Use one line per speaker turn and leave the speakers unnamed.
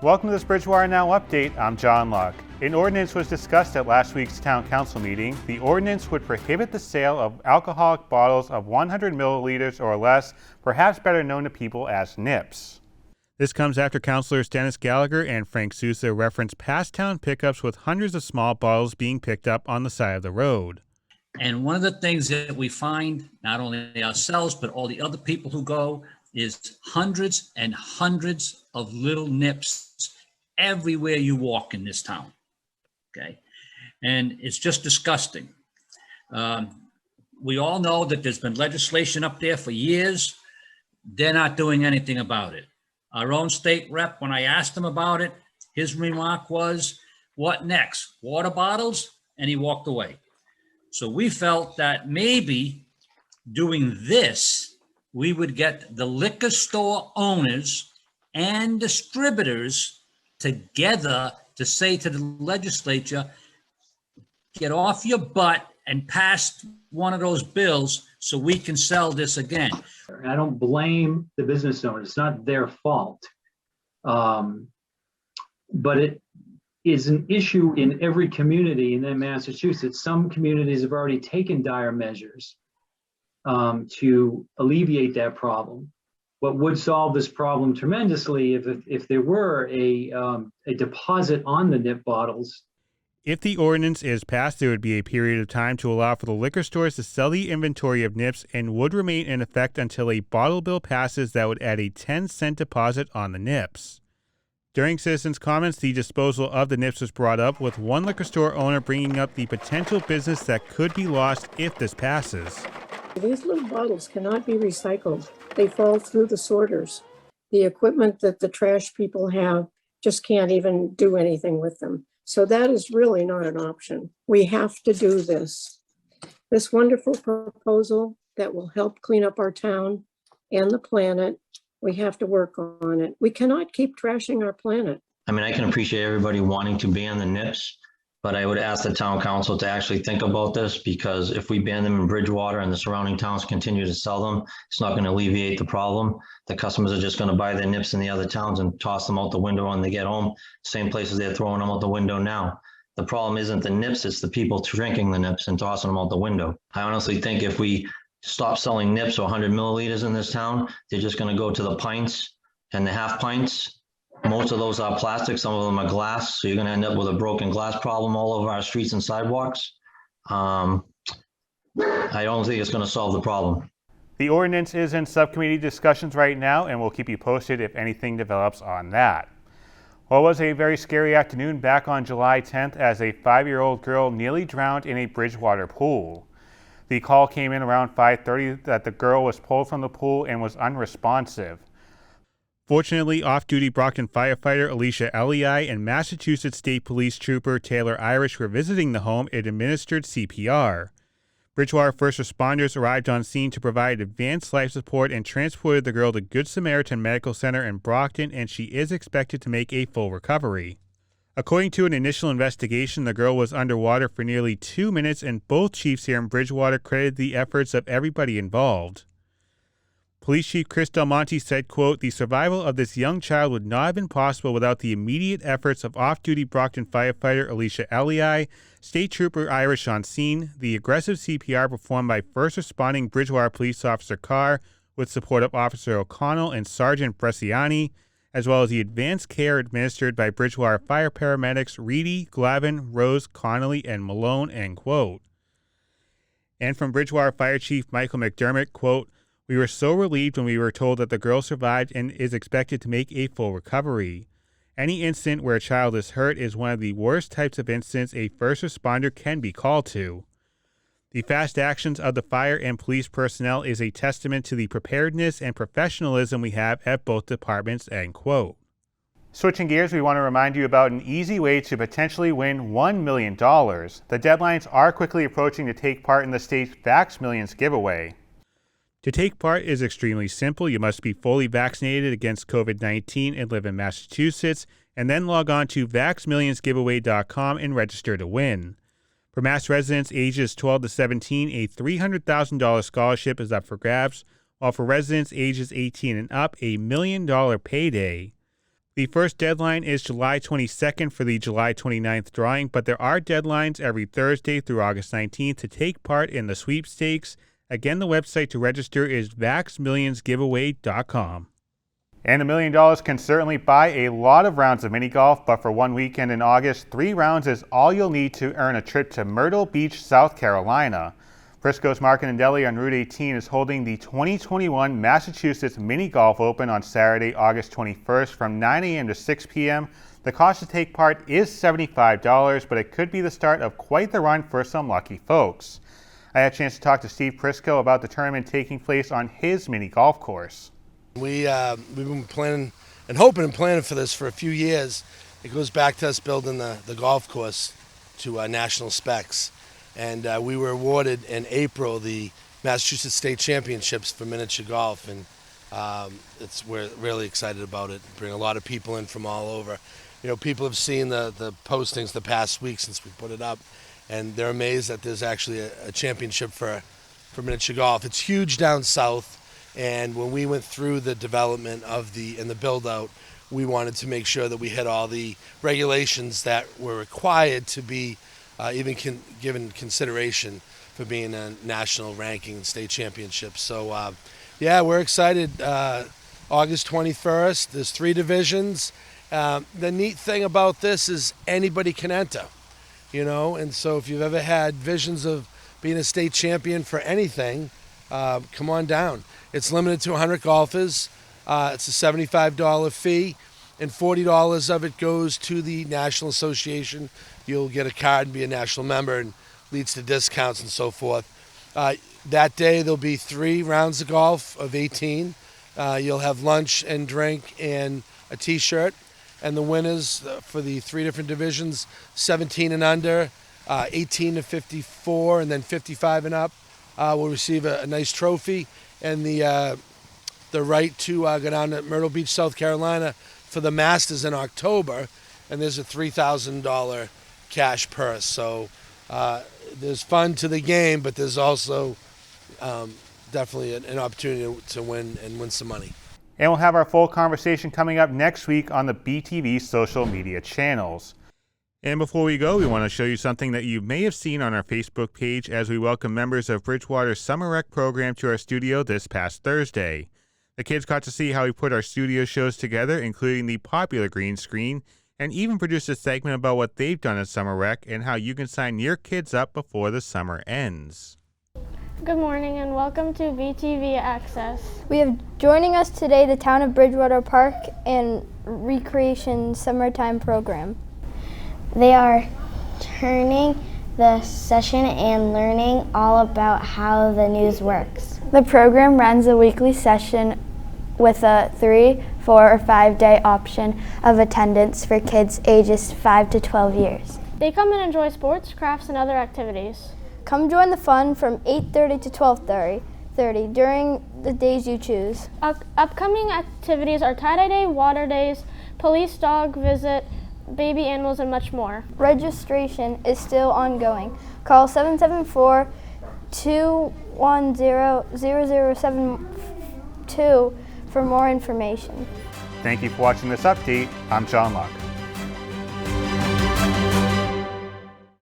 Welcome to this Bridgewater Now update. I'm John Luck. An ordinance was discussed at last week's town council meeting. The ordinance would prohibit the sale of alcoholic bottles of 100 milliliters or less, perhaps better known to people as nips. This comes after councilors Dennis Gallagher and Frank Sousa referenced past town pickups with hundreds of small bottles being picked up on the side of the road.
And one of the things that we find, not only ourselves, but all the other people who go, is hundreds and hundreds of little nips everywhere you walk in this town. Okay. And it's just disgusting. We all know that there's been legislation up there for years. They're not doing anything about it. Our own state rep, when I asked him about it, his remark was, what next? Water bottles? And he walked away. So we felt that maybe doing this, we would get the liquor store owners and distributors together to say to the legislature, get off your butt and pass one of those bills so we can sell this again.
I don't blame the business owners. It's not their fault. But it is an issue in every community. And in Massachusetts, some communities have already taken dire measures to alleviate that problem. What would solve this problem tremendously if there were a deposit on the nip bottles.
If the ordinance is passed, there would be a period of time to allow for the liquor stores to sell the inventory of nips and would remain in effect until a bottle bill passes that would add a 10-cent deposit on the nips. During citizens' comments, the disposal of the nips was brought up, with one liquor store owner bringing up the potential business that could be lost if this passes.
These little bottles cannot be recycled. They fall through the sorters. The equipment that the trash people have just can't even do anything with them. So that is really not an option. We have to do this. This wonderful proposal that will help clean up our town and the planet, we have to work on it. We cannot keep trashing our planet.
I mean, I can appreciate everybody wanting to ban the nips, but I would ask the town council to actually think about this, because if we ban them in Bridgewater and the surrounding towns continue to sell them, it's not going to alleviate the problem. The customers are just going to buy their nips in the other towns and toss them out the window when they get home, same places they're throwing them out the window now. The problem isn't the nips, it's the people drinking the nips and tossing them out the window. I honestly think if we stop selling nips or 100 milliliters in this town, they're just going to go to the pints and the half pints. Most of those are plastic, some of them are glass, so you're going to end up with a broken glass problem all over our streets and sidewalks. I don't think it's going to solve the problem.
The ordinance is in subcommittee discussions right now, and we'll keep you posted if anything develops on that. Well, it was a very scary afternoon back on July 10th as a 5-year-old girl nearly drowned in a Bridgewater pool. The call came in around 5:30 that the girl was pulled from the pool and was unresponsive. Fortunately, off-duty Brockton firefighter Alicia Elliai and Massachusetts State Police Trooper Taylor Irish were visiting the home and administered CPR. Bridgewater first responders arrived on scene to provide advanced life support and transported the girl to Good Samaritan Medical Center in Brockton, and she is expected to make a full recovery. According to an initial investigation, the girl was underwater for nearly 2 minutes, and both chiefs here in Bridgewater credited the efforts of everybody involved. Police Chief Chris Del Monte said, quote, "The survival of this young child would not have been possible without the immediate efforts of off-duty Brockton firefighter Alicia Elliai, State Trooper Irish on scene, the aggressive CPR performed by first responding Bridgewater Police Officer Carr with support of Officer O'Connell and Sergeant Bresciani, as well as the advanced care administered by Bridgewater fire paramedics Reedy, Glavin, Rose, Connolly, and Malone," end quote. And from Bridgewater Fire Chief Michael McDermott, quote, "We were so relieved when we were told that the girl survived and is expected to make a full recovery. Any incident where a child is hurt is one of the worst types of incidents a first responder can be called to. The fast actions of the fire and police personnel is a testament to the preparedness and professionalism we have at both departments," end quote. Switching gears, we want to remind you about an easy way to potentially win $1 million. The deadlines are quickly approaching to take part in the state's Fax Millions Giveaway. To take part is extremely simple. You must be fully vaccinated against COVID-19 and live in Massachusetts, and then log on to vaxmillionsgiveaway.com and register to win. For Mass residents ages 12 to 17, a $300,000 scholarship is up for grabs, while for residents ages 18 and up, a $1 million payday. The first deadline is July 22nd for the July 29th drawing, but there are deadlines every Thursday through August 19th to take part in the sweepstakes. Again, the website to register is faxmillionsgiveaway.com. And $1 million can certainly buy a lot of rounds of mini golf, but for one weekend in August, 3 rounds is all you'll need to earn a trip to Myrtle Beach, South Carolina. Prisco's Market and Deli on Route 18 is holding the 2021 Massachusetts Mini Golf Open on Saturday, August 21st from 9 a.m. to 6 p.m. The cost to take part is $75, but it could be the start of quite the run for some lucky folks. I had a chance to talk to Steve Prisco about the tournament taking place on his mini golf course.
We've been planning and hoping and planning for this for a few years. It goes back to us building the golf course to national specs. And we were awarded in April the Massachusetts State Championships for miniature golf, and we're really excited about it. Bring a lot of people in from all over. You know, people have seen the postings the past week since we put it up, and they're amazed that there's actually a championship for miniature golf. It's huge down south, and when we went through the development of the build out, we wanted to make sure that we hit all the regulations that were required to be given consideration for being a national ranking state championship. So yeah, we're excited. August 21st, there's 3 divisions. The neat thing about this is anybody can enter, you know, and so if you've ever had visions of being a state champion for anything, come on down. It's limited to 100 golfers. It's a $75 fee, and $40 of it goes to the National Association. You'll get a card and be a national member, and leads to discounts and so forth. That day there'll be 3 rounds of golf of 18. You'll have lunch and drink and a t-shirt. And the winners for the 3 different divisions, 17 and under, 18 to 54, and then 55 and up, will receive a nice trophy and the right to go down to Myrtle Beach, South Carolina for the Masters in October, and there's a $3,000 cash purse. So there's fun to the game, but there's also definitely an opportunity to win some money.
And we'll have our full conversation coming up next week on the BTV social media channels. And before we go, we want to show you something that you may have seen on our Facebook page as we welcome members of Bridgewater's Summer Rec program to our studio this past Thursday. The kids got to see how we put our studio shows together, including the popular green screen, and even produced a segment about what they've done at Summer Rec and how you can sign your kids up before the summer ends.
Good morning and welcome to BTV Access.
We have joining us today the Town of Bridgewater Park and Recreation Summertime Program.
They are turning the session and learning all about how the news works.
The program runs a weekly session with a 3, 4, or 5 day option of attendance for kids ages 5 to 12 years.
They come and enjoy sports, crafts, and other activities.
Come join the fun from 8:30 to 12:30 during the days you choose.
Upcoming activities are tie-dye day, water days, police dog visit, baby animals, and much more.
Registration is still ongoing. Call 774-210-0072 for more information.
Thank you for watching this update. I'm John Luck.